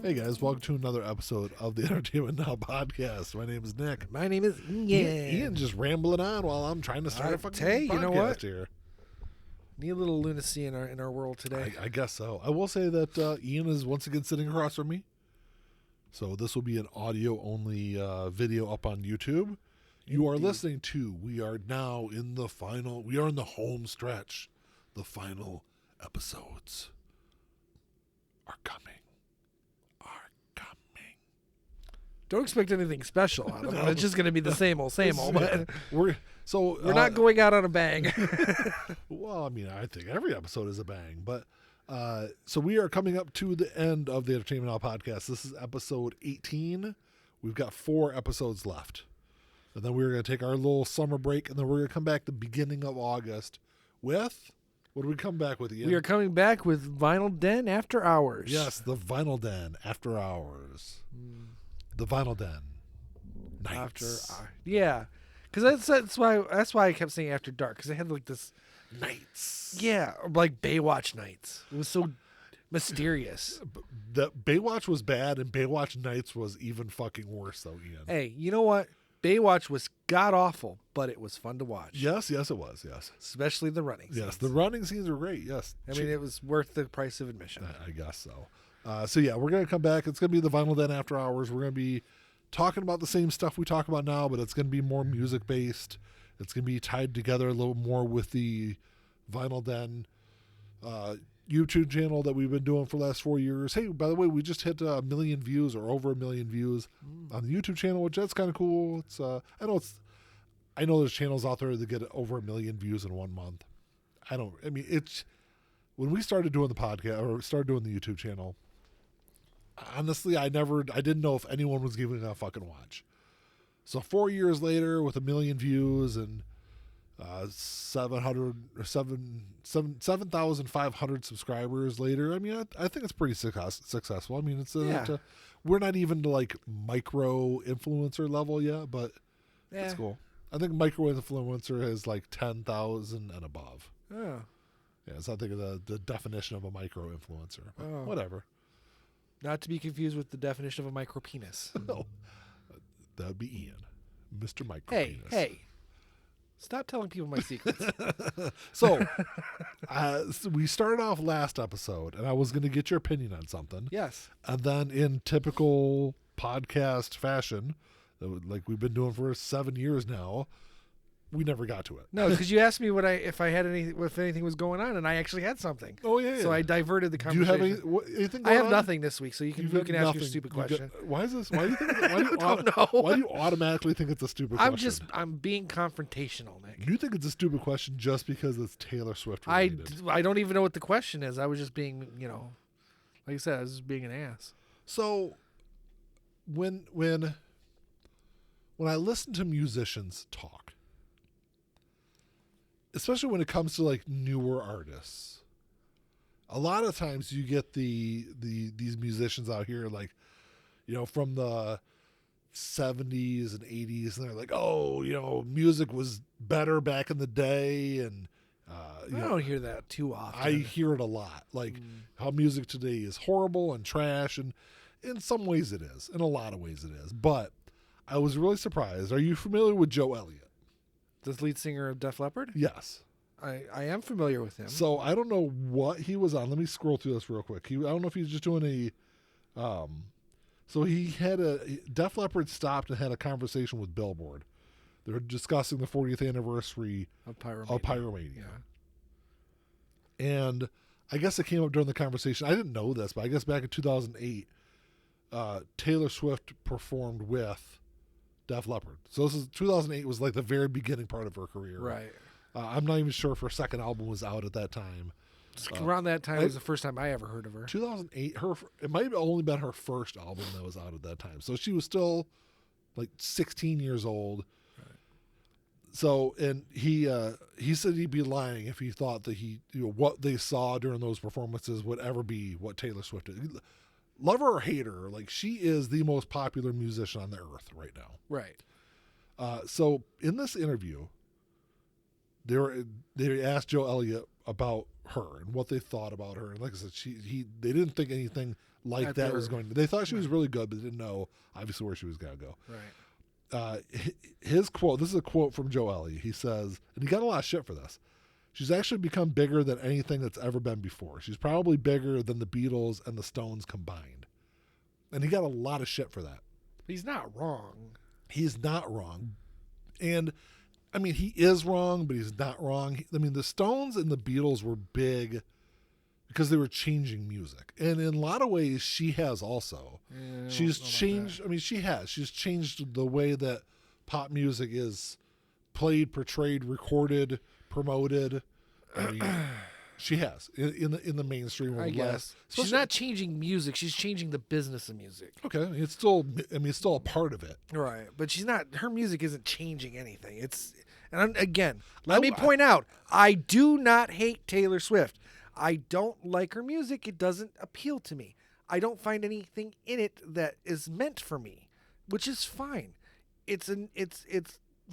Hey guys, welcome to another episode of the Entertainment Now podcast. My name is Nick. My name is Ian. Ian just rambling on while I'm trying to start a fucking Hey, podcast you know what? here. Need a little lunacy in our world today. I guess so. I will say that Ian is once again sitting across from me. So this will be an audio only video up on YouTube. You are Indeed. listening to, we are now in the final, we are in the home stretch. The final episodes are coming. Don't expect anything special out of it. It's just going to be the same old. But We're not going out on a bang. Well, I mean, I think every episode is a bang, but so we are coming up to the end of the Entertainment Now podcast. This is episode 18. We've got 4 episodes left, and then we're going to take our little summer break, and then we're going to come back the beginning of August with what do we come back with? Ian? We are coming back with Vinyl Den After Hours. Yes, the Vinyl Den After Hours. The Vinyl Den Nights. Yeah, because that's why I kept saying After Dark, because they had like this Nights. Yeah, like Baywatch nights. It was so mysterious. The Baywatch was bad, and Baywatch Nights was even fucking worse, though, Ian. Hey, you know what? Baywatch was god awful, but it was fun to watch. Yes, it was. Yes, Especially the running scenes. yes, the running scenes were great. Yes, I mean, it was worth the price of admission. I guess so. So yeah, we're gonna come back. It's gonna be the Vinyl Den After Hours. We're gonna be talking about the same stuff we talk about now, but it's gonna be more music based. It's gonna be tied together a little more with the Vinyl Den YouTube channel that we've been doing for the last 4 years. Hey, by the way, we just hit 1 million views or over 1 million views on the YouTube channel, which that's kind of cool. It's I know there's channels out there that get over 1 million views in 1 month. It's when we started doing the podcast or started doing the YouTube channel. Honestly, I didn't know if anyone was giving it a fucking watch. So 4 years later, with 1 million views and 7,500 subscribers later, I mean, I think it's pretty successful. I mean, we're not even to like micro influencer level yet, but it's cool. I think micro influencer is like 10,000 and above. Oh. Yeah, so I think of the definition of a micro influencer. Oh. Whatever. Not to be confused with the definition of a micro penis. No, that would be Ian, Mr. Micro Penis. Hey. Stop telling people my secrets. So we started off last episode, and I was going to get your opinion on something. Yes. And then in typical podcast fashion, like we've been doing for 7 years now, we never got to it. No, because you asked me if anything was going on, and I actually had something. Oh, yeah. So I diverted the Do you conversation. have anything I going have on? nothing this week, so you can ask your stupid question. Why is this? Why do you think? Why do you, don't know. Why do you automatically think it's a stupid question? I'm being confrontational, Nick. You think it's a stupid question just because it's Taylor Swift I related? don't even know what the question is. I was just being, like I said, I was just being an ass. So when I listen to musicians talk, especially when it comes to like newer artists, a lot of times you get these musicians out here like, from the 70s and 80s, and they're like, oh, music was better back in the day, and I don't hear that too often. I hear it a lot, like how music today is horrible and trash, and in some ways it is, in a lot of ways it is. But I was really surprised. Are you familiar with Joe Elliott? The lead singer of Def Leppard? Yes. I am familiar with him. So I don't know what he was on. Let me scroll through this real quick. I don't know if he's just doing so he had Def Leppard stopped and had a conversation with Billboard. They're discussing the 40th anniversary of Pyromania. Yeah. And I guess it came up during the conversation. I didn't know this, but I guess back in 2008, Taylor Swift performed with Def Leppard. So this is 2008 was like the very beginning part of her career. Right. I'm not even sure if her second album was out at that time. Around that time was the first time I ever heard of her. 2008, it might have only been her first album that was out at that time. So she was still like 16 years old. Right. So, and he said he'd be lying if he thought that what they saw during those performances would ever be what Taylor Swift did. Love her or hate her, like she is the most popular musician on the earth right now. Right. So in this interview, they asked Joe Elliott about her and what they thought about her, and like I said, they didn't think anything like that was going to. They thought she was really good, but didn't know obviously where she was going to go. Right. His quote. This is a quote from Joe Ellie. He says, and he got a lot of shit for this. She's actually become bigger than anything that's ever been before. She's probably bigger than the Beatles and the Stones combined. And he got a lot of shit for that. He's not wrong. He's not wrong. And, I mean, he is wrong, but he's not wrong. I mean, the Stones and the Beatles were big because they were changing music. And in a lot of ways, she has also. Yeah, She's changed. I mean, she has. She's changed the way that pop music is played, portrayed, recorded, promoted. I mean, she has in the mainstream world. I guess she's not changing music; she's changing the business of music. Okay, it's still. I mean, it's still a part of it, right? But she's not. Her music isn't changing anything. Again, let me point out: I do not hate Taylor Swift. I don't like her music. It doesn't appeal to me. I don't find anything in it that is meant for me, which is fine. It's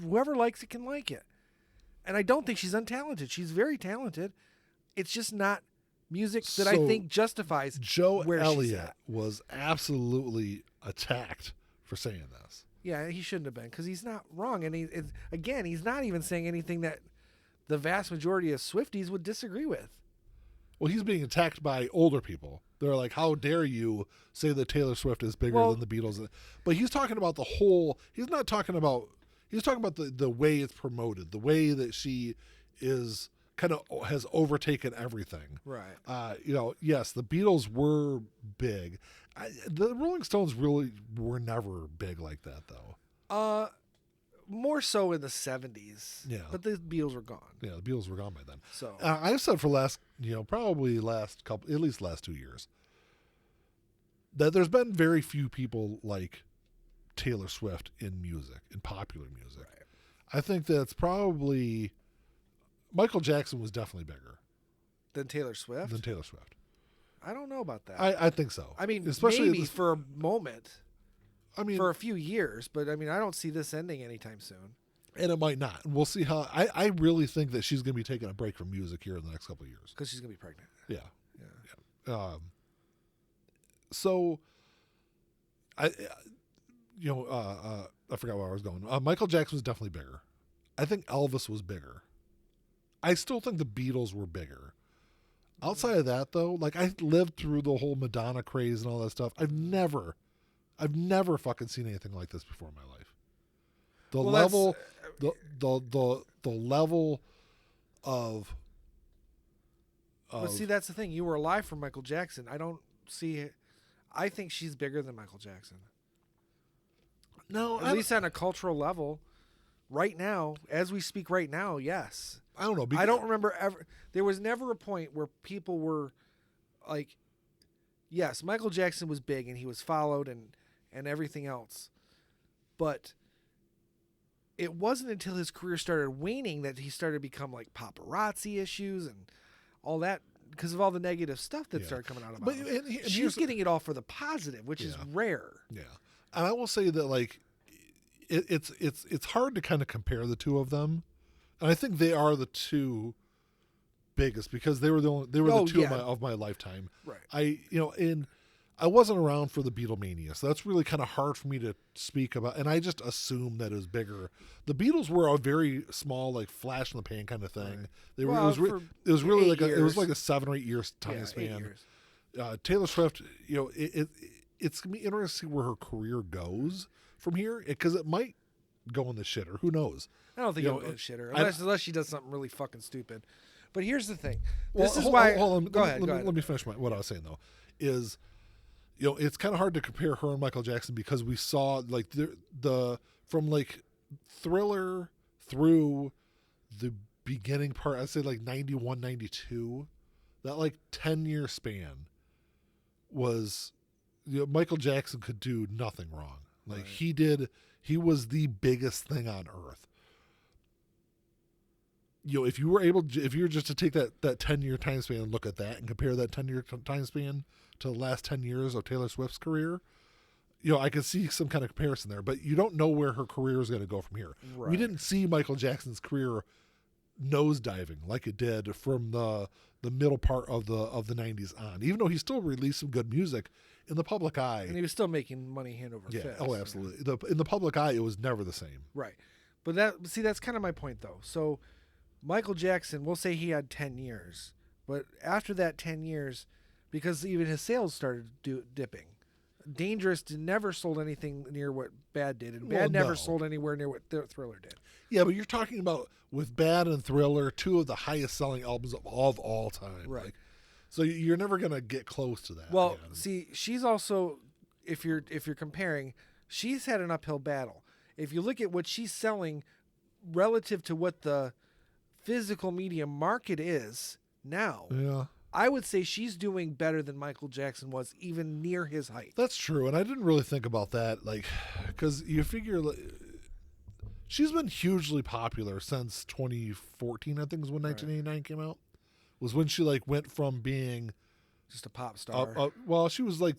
whoever likes it can like it. And I don't think she's untalented. She's very talented. It's just not music that I think justifies Joe where Elliott she's at. was absolutely attacked for saying this. Yeah, he shouldn't have been because he's not wrong. And he's not even saying anything that the vast majority of Swifties would disagree with. Well, he's being attacked by older people. They're like, how dare you say that Taylor Swift is bigger than the Beatles? But he's talking about the whole, he's not talking about, he's talking about the way it's promoted, the way that she is kind of has overtaken everything. Right. Yes, the Beatles were big. The Rolling Stones really were never big like that, though. More so in the 70s. Yeah. But the Beatles were gone. Yeah, the Beatles were gone by then. So I've said for probably last 2 years, that there's been very few people like Taylor Swift in music, in popular music. Right. I think that's probably Michael Jackson was definitely bigger than Taylor Swift. I don't know about that. I think so. I mean, especially maybe for a moment. I mean, for a few years, but I mean, I don't see this ending anytime soon. And it might not. We'll see how. I really think that she's going to be taking a break from music here in the next couple of years because she's going to be pregnant. Yeah. So, I forgot where I was going. Michael Jackson was definitely bigger. I think Elvis was bigger. I still think the Beatles were bigger. Outside of that, though, like I lived through the whole Madonna craze and all that stuff. I've never fucking seen anything like this before in my life. The level of. But see, that's the thing. You were alive for Michael Jackson. I don't see it. I think she's bigger than Michael Jackson. No, at least on a cultural level. Right now, as we speak right now, yes. I don't know. I don't remember ever. There was never a point where people were like, yes, Michael Jackson was big and he was followed and everything else. But it wasn't until his career started waning that he started to become like paparazzi issues and all that because of all the negative stuff that started coming out about him. And she's getting it all for the positive, which is rare. Yeah. And I will say that like it's hard to kind of compare the two of them. And I think they are the two biggest because they were the two of my lifetime. Right. I wasn't around for the Beatlemania, so that's really kind of hard for me to speak about. And I just assumed that it was bigger. The Beatles were a very small, like flash in the pan kind of thing. Right. It was really like it was like a 7 or 8 years time span. 8 years. Taylor Swift, it's gonna be interesting to see where her career goes from here because it might go in the shitter. Who knows? I don't think it'll go in the shitter unless she does something really fucking stupid. But here's the thing. This is why. Hold on. Go ahead. Let me finish what I was saying though. Is it's kind of hard to compare her and Michael Jackson because we saw like the from like Thriller through the beginning part. I'd say like 91, 92. That like 10-year span was Michael Jackson could do nothing wrong. Like he was the biggest thing on earth. If you were just to take that 10-year time span and look at that and compare that 10-year time span to the last 10 years of Taylor Swift's career, I could see some kind of comparison there, but you don't know where her career is going to go from here. Right. We didn't see Michael Jackson's career nosediving like it did from the middle part of the 90s on. Even though he still released some good music in the public eye. And he was still making money hand over fist. Oh, absolutely. In the public eye, it was never the same. Right. But that's kind of my point, though. So Michael Jackson, we'll say he had 10 years. But after that 10 years, because even his sales started dipping, Dangerous never sold anything near what Bad did. And Bad never sold anywhere near what Thriller did. Yeah, but you're talking about with Bad and Thriller, two of the highest selling albums of all time. Right. Like, so you're never going to get close to that. Well, see, she's also, if you're comparing, she's had an uphill battle. If you look at what she's selling relative to what the physical media market is now, yeah, I would say she's doing better than Michael Jackson was, even near his height. That's true, and I didn't really think about that, like, because you figure she's been hugely popular since 2014. I think is when 1989 came out. Was when she like went from being just a pop star. Well, she was like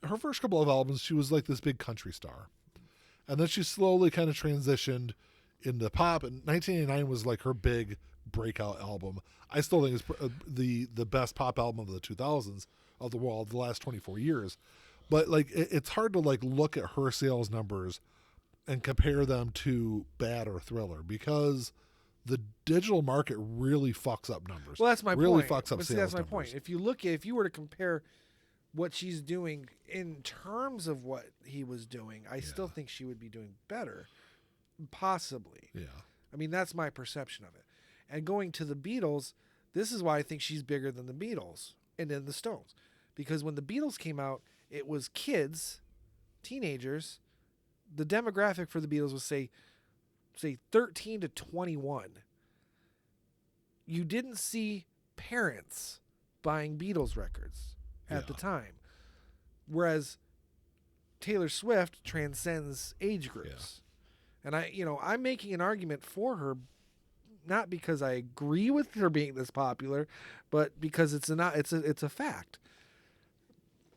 her first couple of albums. She was like this big country star, and then she slowly kind of transitioned into pop. And 1989 was like her big breakout album. I still think it's the best pop album of the 2000s of the world, the last 24 years. But like it's hard to like look at her sales numbers and compare them to Bad or Thriller because the digital market really fucks up numbers. Well, that's my point. Really fucks up but sales that's my numbers. point. If you were to compare what she's doing in terms of what he was doing, I still think she would be doing better, possibly. Yeah. I mean, that's my perception of it. And going to the Beatles, this is why I think she's bigger than the Beatles and then the Stones, because when the Beatles came out, it was kids, teenagers. The demographic for the Beatles was say 13 to 21. You didn't see parents buying Beatles records at the time. Whereas Taylor Swift transcends age groups. And I'm making an argument for her, not because I agree with her being this popular, but because it's a fact.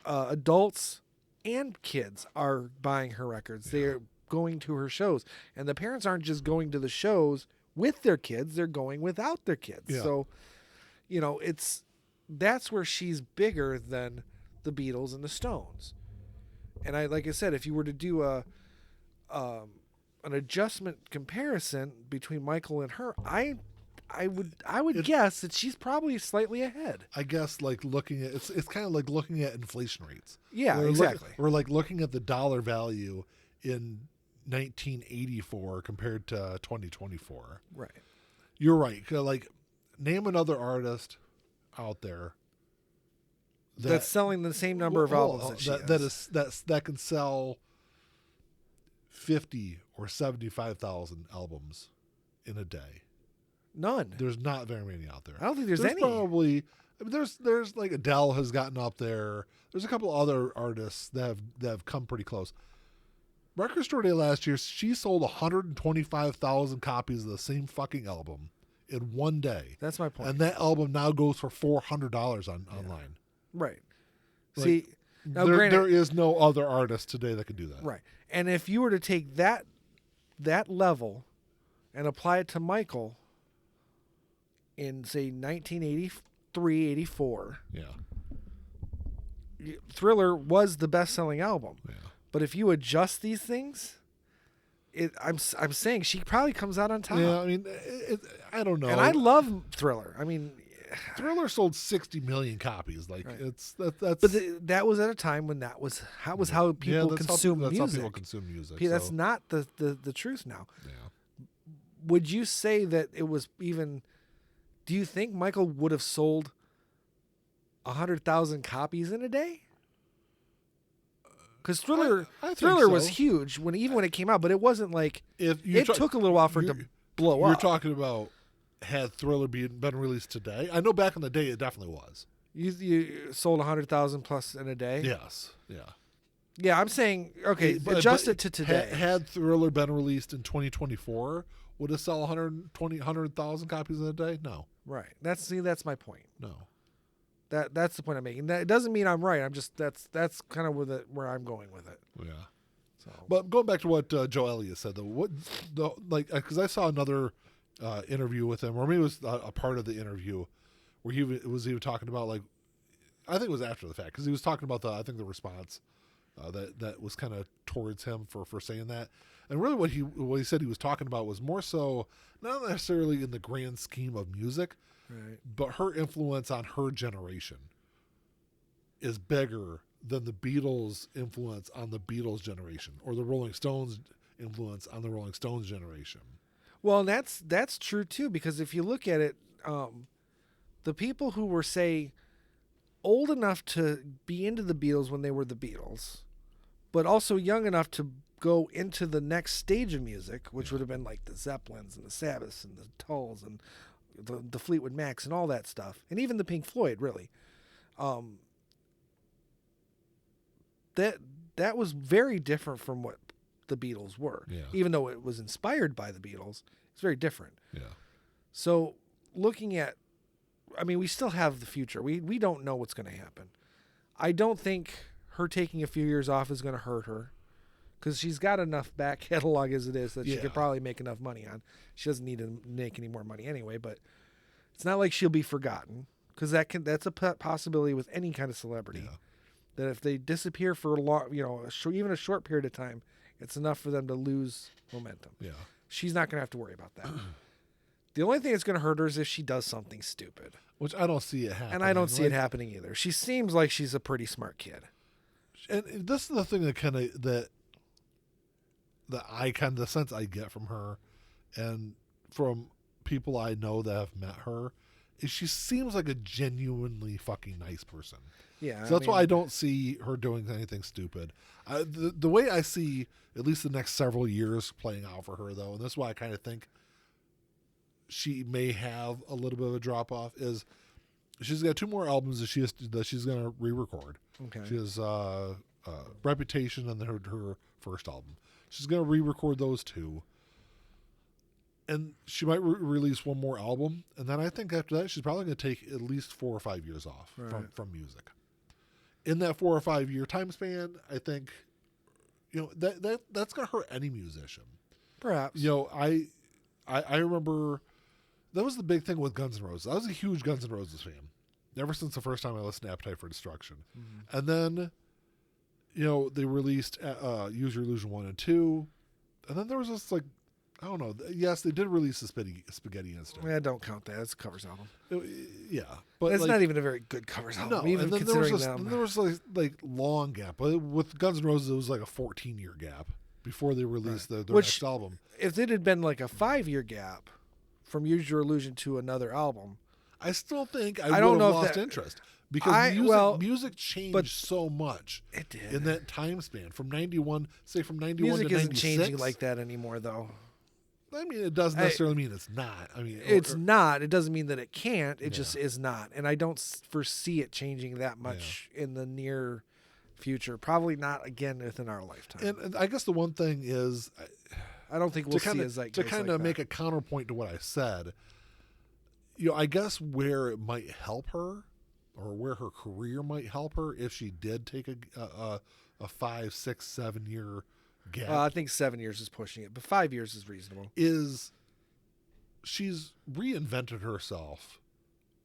Adults and kids are buying her records. They are going to her shows, and the parents aren't just going to the shows with their kids; they're going without their kids. Yeah. So, that's where she's bigger than the Beatles and the Stones. And like I said, if you were to do an adjustment comparison between Michael and her, I would guess that she's probably slightly ahead. I guess like looking at it's kind of like looking at inflation rates. Yeah, exactly. We're like looking at the dollar value in 1984 compared to 2024. Right. You're right. Like, name another artist out there that's selling the same number of albums that she has. That can sell 50 or 75,000 albums in a day. None. There's not very many out there. I don't think there's any. Probably. I mean, there's like Adele has gotten up there. There's a couple other artists that have come pretty close. Record Store Day last year, she sold 125,000 copies of the same fucking album in one day. That's my point. And that album now goes for $400 online. Right. Like, See, now there is no other artist today that can do that. Right. And if you were to take that level and apply it to Michael in, say, 1983, 84, Thriller was the best-selling album. Yeah. But if you adjust these things, I'm saying she probably comes out on top. Yeah, I mean, I don't know. And I love Thriller. I mean, Thriller sold 60 million copies. Like that's. But that was at a time when that was how people consume music. That's how people consume music. That's not the truth now. Yeah. Would you say that it was even? Do you think Michael would have sold 100,000 copies in a day? Because Thriller was huge when it came out, but it wasn't like it took a little while for it to blow up. You're talking about had Thriller been released today? I know back in the day it definitely was. You sold 100,000 plus in a day? Yes. Yeah. Yeah, I'm saying, okay, adjust it to today. Had Thriller been released in 2024, would it sell 100,000 copies in a day? No. Right. That's my point. No. That's the point I'm making. It doesn't mean I'm right. I'm just that's kind of where I'm going with it. Yeah. So, but going back to what Joe Elliott said, though, because I saw another interview with him, or maybe it was a part of the interview where he was even talking about, like, I think it was after the fact, because he was talking about the response that was kind of towards him for saying that. And really what he said he was talking about was more so not necessarily in the grand scheme of music, Right. but her influence on her generation is bigger than the Beatles' influence on the Beatles generation, or the Rolling Stones' influence on the Rolling Stones generation. Well, that's true too, because if you look at it, the people who were, say, old enough to be into the Beatles when they were the Beatles, but also young enough to go into the next stage of music, which would have been like the Zeppelins and the Sabbaths and the Tulls and the Fleetwood Macs and all that stuff, and even the Pink Floyd, really. That was very different from what the Beatles were. Yeah. Even though it was inspired by the Beatles, it's very different. Yeah. So looking at, I mean, we still have the future. We don't know what's going to happen. I don't think her taking a few years off is going to hurt her, because she's got enough back catalog as it is that she could probably make enough money on. She doesn't need to make any more money anyway, but it's not like she'll be forgotten, because that's a possibility with any kind of celebrity. Yeah. That if they disappear for a long, even a short period of time, it's enough for them to lose momentum. Yeah. She's not going to have to worry about that. The only thing that's going to hurt her is if she does something stupid. Which I don't see it happening. And I don't see it happening either. She seems like she's a pretty smart kid. And this is the thing that kind of the sense I get from her, and from people I know that have met her, is she seems like a genuinely fucking nice person. Yeah. So that's why I don't see her doing anything stupid. The way I see at least the next several years playing out for her, though, and this is why I kind of think she may have a little bit of a drop off, is she's got 2 more albums that she's going to re-record. Okay. She has Reputation and her first album. She's going to re-record those 2. And she might release 1 more album, and then I think after that she's probably going to take at least 4 or 5 years off from music. In that 4 or 5 year time span, I think, that's going to hurt any musician. Perhaps. I remember that was the big thing with Guns N' Roses. I was a huge Guns N' Roses fan ever since the first time I listened to Appetite for Destruction. Mm-hmm. And then, they released Use Your Illusion 1 and 2, and then there was this, like, I don't know. Yes, they did release the Spaghetti Incident. Yeah, don't count that. It's a covers album. Yeah, but it's not even a very good covers album. No, even and then considering there was like long gap. With Guns N' Roses, it was like a 14-year gap before they released their next album. If it had been like a 5-year gap from Use Your Illusion to another album, I still think I would have lost interest, because music changed so much. It did in that time span from 91 music to 96. Isn't changing like that anymore, though. I mean, it doesn't necessarily mean it's not. I mean, it's not. It doesn't mean that it can't. It just is not. And I don't foresee it changing that much in the near future. Probably not again within our lifetime. And I guess the one thing is, I don't think we'll see a zeitgeist to kind of make a counterpoint to what I said. I guess where it might help her, or where her career might help her, if she did take a 5, 6, 7 year gap. I think 7 years is pushing it, but 5 years is reasonable. Is she's reinvented herself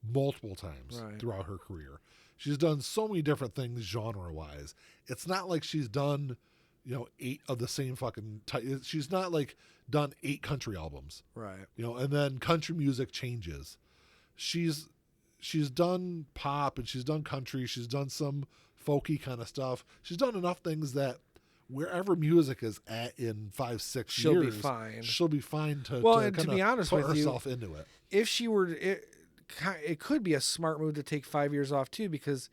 multiple times throughout her career. She's done so many different things genre-wise. It's not like she's done, 8 of the same fucking type. She's not like done 8 country albums. Right. And then country music changes. She's done pop, and she's done country. She's done some folky kind of stuff. She's done enough things that wherever music is at in 5, 6 years, she'll be fine to be honest put with herself into it. If she were, it could be a smart move to take 5 years off too, because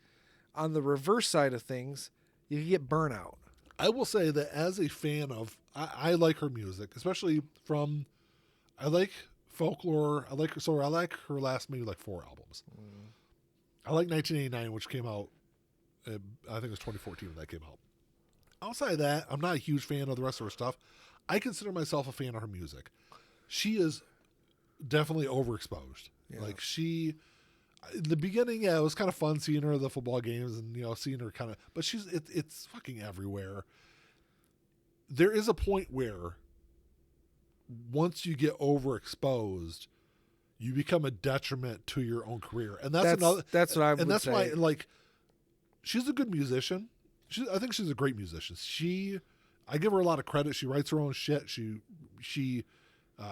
on the reverse side of things, you can get burnout. I will say that as a fan of, I like her music, especially I like folklore. I like her last maybe like 4 albums. I like 1989, which came out, I think it was 2014 when that came out. Outside of that, I'm not a huge fan of the rest of her stuff. I consider myself a fan of her music. She is definitely overexposed. Yeah. Like in the beginning, it was kind of fun seeing her at the football games and, seeing her kind of, but it's fucking everywhere. There is a point where once you get overexposed, you become a detriment to your own career. And that's what I would say. And that's why, like, she's a good musician. I think she's a great musician. I give her a lot of credit. She writes her own shit. She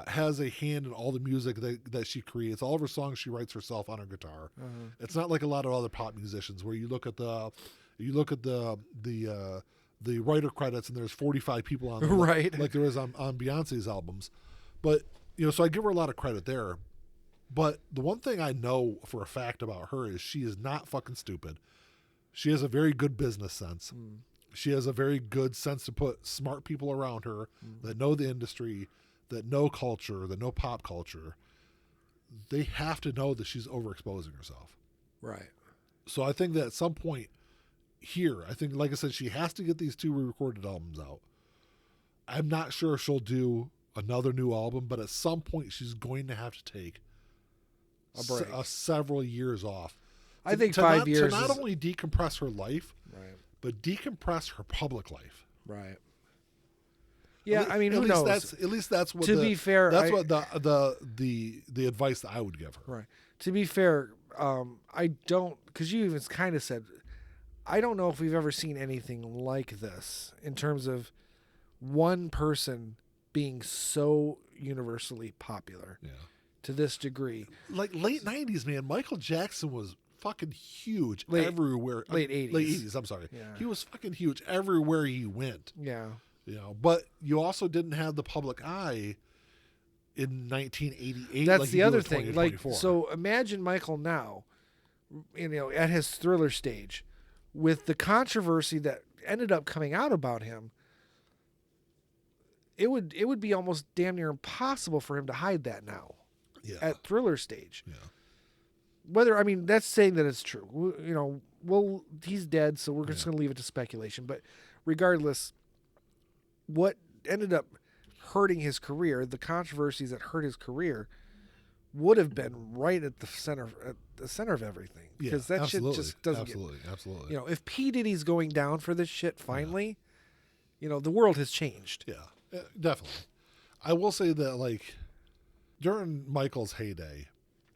has a hand in all the music that she creates. All of her songs she writes herself on her guitar. It's not like a lot of other pop musicians where you look at the writer credits and there's 45 people on them, right, like there is on Beyonce's albums. But so I give her a lot of credit there. But the one thing I know for a fact about her is she is not fucking stupid. She has a very good business sense. She has a very good sense to put smart people around her that know the industry, that know culture, that know pop culture. They have to know that she's overexposing herself. Right. So I think that at some point here, I think, like I said, she has to get these 2 re-recorded albums out. I'm not sure if she'll do another new album, but at some point she's going to have to take a break, several years off. I think 5 years to not only decompress her life, right, but decompress her public life. Right. Yeah, I mean, who knows? At least that's what. To be fair, that's what the advice that I would give her. Right. To be fair, I don't, because you even kind of said, I don't know if we've ever seen anything like this in terms of one person being so universally popular. Yeah. To this degree. Like late 90s, man, Michael Jackson was fucking huge everywhere. Late 80s. Late 80s, I'm sorry. Yeah. He was fucking huge everywhere he went. Yeah. But you also didn't have the public eye in 1988. That's like the other thing. Like, 2024. so imagine Michael now, at his Thriller stage, with the controversy that ended up coming out about him. It would be almost damn near impossible for him to hide that now. Yeah. At Thriller stage. Yeah. That's saying that it's true. He's dead, so we're just going to leave it to speculation. But regardless, what ended up hurting his career, the controversies that hurt his career, would have been right at the center of everything. Because that shit just doesn't Absolutely. If P. Diddy's going down for this shit finally, the world has changed. Yeah, definitely. I will say that, like, during Michael's heyday,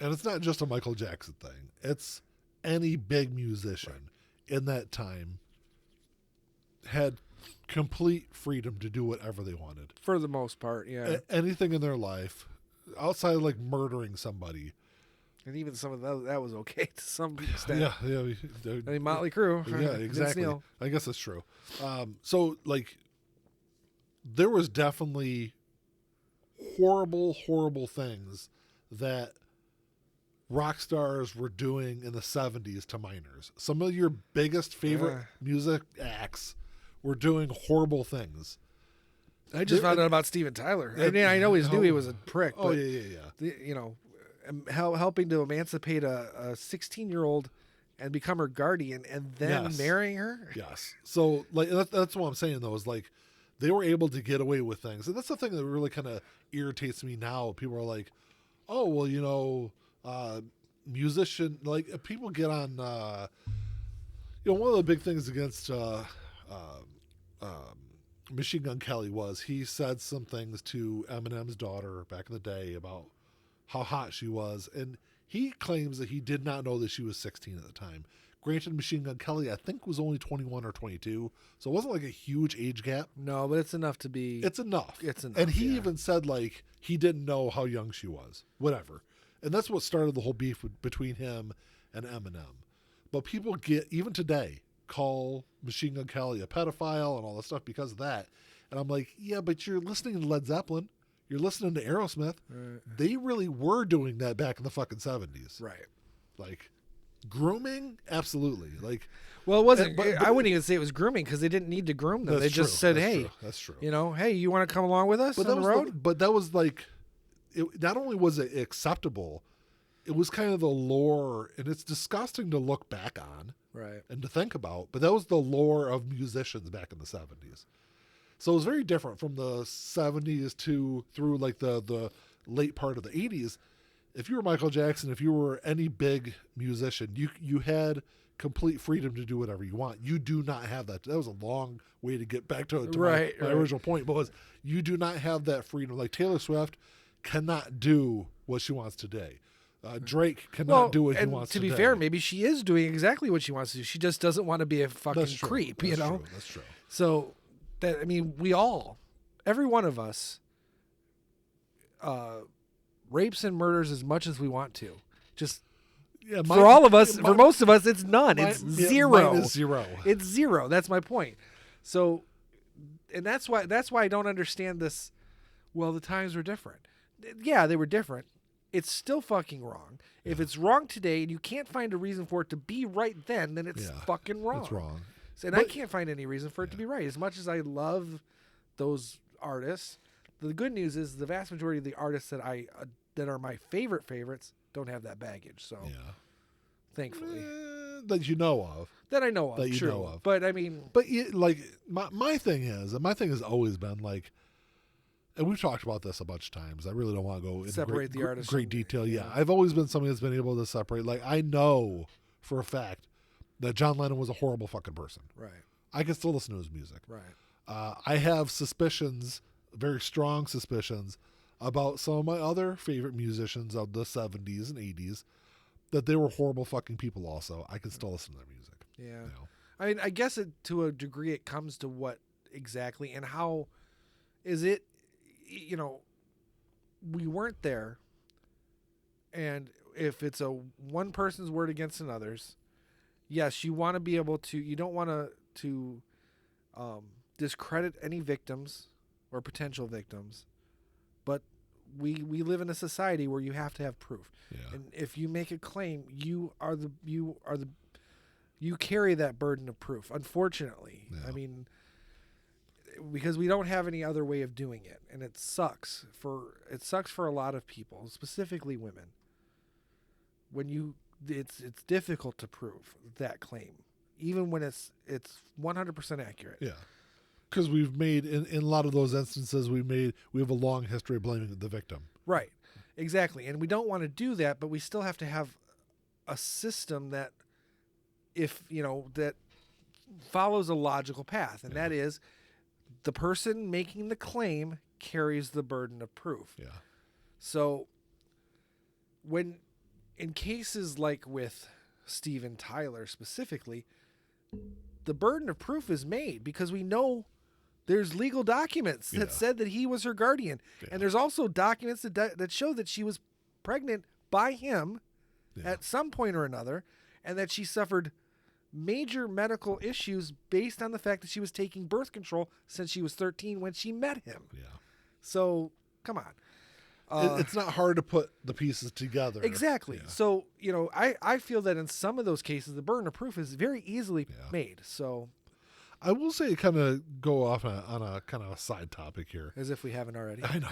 and it's not just a Michael Jackson thing, it's any big musician in that time had complete freedom to do whatever they wanted. For the most part, yeah. Anything in their life, outside of, like, murdering somebody. And even some of that was okay to some extent. Yeah. Motley Crue. Yeah, exactly. I guess that's true. So, like, there was definitely horrible things that rock stars were doing in the 70s to minors. Some of your biggest favorite music acts were doing horrible things. I just found out about Steven Tyler. I mean, I know knew he was a prick. Oh, but, yeah. Helping to emancipate a 16-year-old and become her guardian and then marrying her. Yes. So, like, that's what I'm saying, though, is, like, they were able to get away with things. And that's the thing that really kind of irritates me now. People are like, oh, well, musician, like, people get on, one of the big things against Machine Gun Kelly was he said some things to Eminem's daughter back in the day about how hot she was. And he claims that he did not know that she was 16 at the time. Granted, Machine Gun Kelly, I think, was only 21 or 22. So it wasn't like a huge age gap. No, but it's enough to be... It's enough. It's enough, and he even said, like, he didn't know how young she was. Whatever. And that's what started the whole beef between him and Eminem. But people even today, call Machine Gun Kelly a pedophile and all that stuff because of that. And I'm like, yeah, but you're listening to Led Zeppelin. You're listening to Aerosmith. Right. They really were doing that back in the fucking 70s. Right. Like... grooming, absolutely. Like, well, it wasn't. But I wouldn't even say it was grooming because they didn't need to groom them. They just said, "Hey, that's true. Hey, you want to come along with us on the road?" But that was like, not only was it acceptable, it was kind of the lore, and it's disgusting to look back on, right, and to think about. But that was the lore of musicians back in the 70s. So it was very different from the 70s through like the late part of the 80s. If you were Michael Jackson, if you were any big musician, you had complete freedom to do whatever you want. You do not have that. That was a long way to get back to Right, my right. original point, but was you do not have that freedom. Like Taylor Swift cannot do what she wants today. Drake cannot do what he wants to today. be fair, maybe she is doing exactly what she wants to do. She just doesn't want to be a fucking That's true. creep, That's you know? true. That's true. So, we all, every one of us, rapes and murders as much as we want to. Just Yeah, for all of us, for most of us, it's none. It's zero. Mine is zero. It's zero. That's my point. So, and that's why I don't understand this. Well, the times were different. Yeah, they were different. It's still fucking wrong. If it's wrong today and you can't find a reason for it to be right then it's fucking wrong. It's wrong. And I can't find any reason for it to be right. As much as I love those artists, the good news is the vast majority of the artists that that are my favorites don't have that baggage. So, thankfully, that you know of. that I know of. That you true. know of. But I mean, Like my thing has always been like, and we've talked about this a bunch of times. I really don't want to go into Separate the artist great from- detail. yeah. Yeah, I've always been somebody that's been able to separate. Like I know for a fact that John Lennon was a horrible fucking person. right, I can still listen to his music. right. I have suspicions, very strong suspicions, about some of my other favorite musicians of the 70s and 80s that they were horrible fucking people also. I can still listen to their music. Yeah. You know? I mean, I guess to a degree it comes to what exactly and how is it, we weren't there. And if it's one person's word against another's, yes, you want to be able to, you don't want to discredit any victims or potential victims, but we live in a society where you have to have proof. Yeah. And if you make a claim, you carry that burden of proof, unfortunately. Yeah. I mean, because we don't have any other way of doing it, and it sucks for a lot of people, specifically women. When it's difficult to prove that claim, even when it's 100% accurate. Yeah. Because we've made, in a lot of those instances, we have a long history of blaming the victim. Right. Exactly. And we don't want to do that, but we still have to have a system that that follows a logical path. And that is the person making the claim carries the burden of proof. Yeah. So in cases like with Steven Tyler specifically, the burden of proof is made because we know there's legal documents that said that he was her guardian. Yeah. And there's also documents that show that she was pregnant by him at some point or another, and that she suffered major medical issues based on the fact that she was taking birth control since she was 13 when she met him. Yeah. So, come on. It's not hard to put the pieces together. Exactly. Yeah. So, I feel that in some of those cases, the burden of proof is very easily made. So, I will say, kind of go off on a kind of a side topic here. as if we haven't already. I know.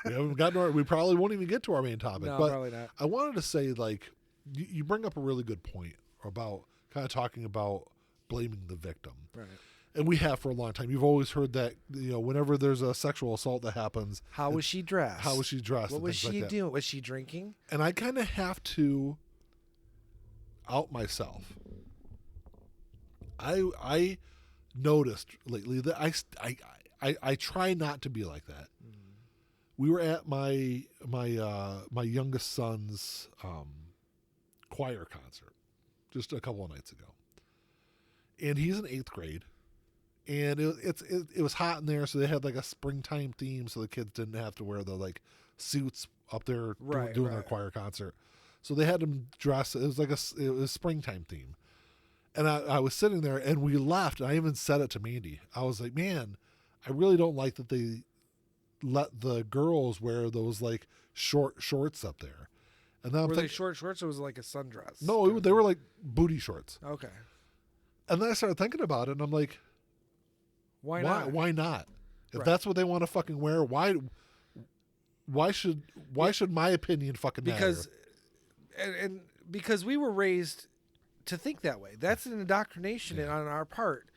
We haven't gotten we probably won't even get to our main topic. No, but probably not. I wanted to say, like, you bring up a really good point about kind of talking about blaming the victim. Right. And we have for a long time. You've always heard that, whenever there's a sexual assault that happens. How was she dressed? How was she dressed? What and was things she like that. doing? Was she drinking? And I kind of have to out myself. I noticed lately that I try not to be like that. We were at my youngest son's choir concert just a couple of nights ago, and he's in 8th grade, and it was hot in there, so they had like a springtime theme, so the kids didn't have to wear the like suits up there doing their choir concert. So they had them dress. It was springtime theme, and I was sitting there, and we left. And I even said it to Mandy. I was like, "Man, I really don't like that they let the girls wear those like short shorts up there." And then Were they short shorts or was it like a sundress? No, they were like booty shorts. Okay. And then I started thinking about it, and I'm like, Why not? Why not? If Right. that's what they want to fucking wear, why should my opinion fucking Because matter? and because we were raised to think that way. That's an indoctrination on our part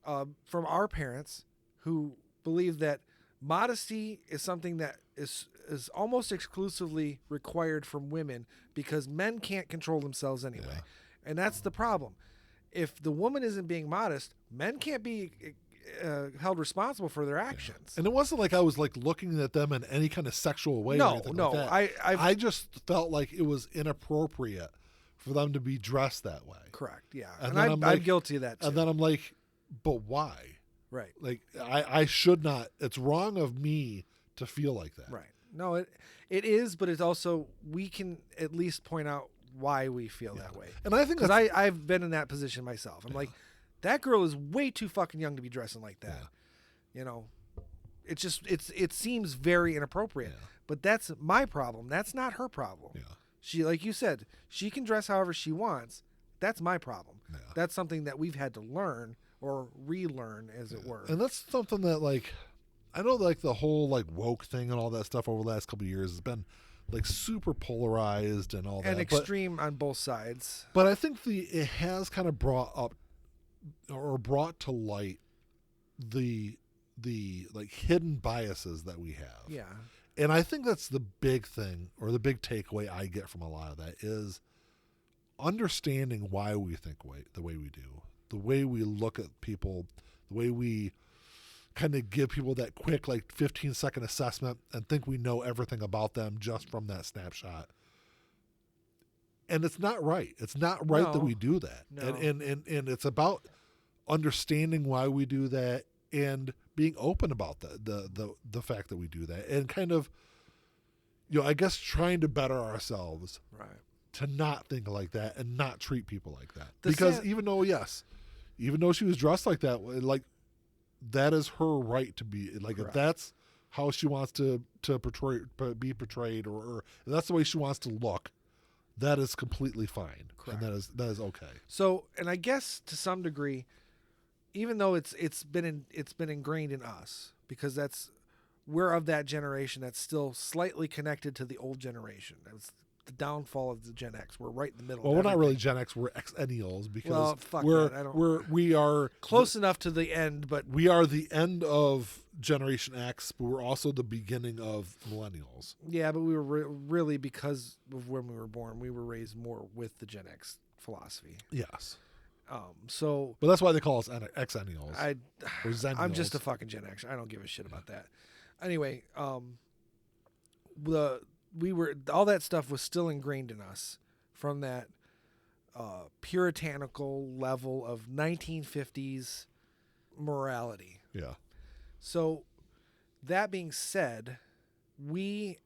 from our parents who believe that modesty is something that is almost exclusively required from women because men can't control themselves anyway. And that's the problem. If the woman isn't being modest, men can't be held responsible for their actions. And it wasn't like I was like looking at them in any kind of sexual way or anything like that. I just felt like it was inappropriate for them to be dressed that way. Correct, yeah. And I'm guilty of that too. And then I'm like, but why? Right. Like, I should not. It's wrong of me to feel like that. Right. No, it is, but it's also, we can at least point out why we feel that way. And I think because I've been in that position myself. I'm like, that girl is way too fucking young to be dressing like that. Yeah. You know, it's just it seems very inappropriate. Yeah. But that's my problem. That's not her problem. Yeah. She, like you said, she can dress however she wants. That's my problem. Yeah. That's something that we've had to learn or relearn, as it were. And that's something that, like, I know, like, the whole like woke thing and all that stuff over the last couple of years has been like super polarized and all that, and extreme on both sides. But I think it has kind of brought to light the like hidden biases that we have. Yeah. And I think that's the big thing, or the big takeaway I get from a lot of that, is understanding why we think the way we do, the way we look at people, the way we kind of give people that quick, like 15-second assessment and think we know everything about them just from that snapshot. And it's not right. It's not right that we do that. No. And it's about understanding why we do that and being open about the fact that we do that, and kind of, you know, I guess trying to better ourselves, right, to not think like that and not treat people like that. Because even though she was dressed like that, like, that is her right to be like. Correct. If that's how she wants to be portrayed, or if that's the way she wants to look, that is completely fine. Correct. And that is okay. So, and I guess to some degree, even though it's been ingrained in us, because we're of that generation that's still slightly connected to the old generation. That's the downfall of the Gen X. We're right in the middle. Well, we're not really Gen X. We're Xennials, because we are close enough to the end, but we are the end of Generation X, but we're also the beginning of millennials. Yeah, but we were really, because of when we were born, we were raised more with the Gen X philosophy. Yes. But that's why they call us Xennials. I'm just a fucking Gen X. I don't give a shit about that. Anyway, all that stuff was still ingrained in us from that puritanical level of 1950s morality. Yeah. So, that being said, we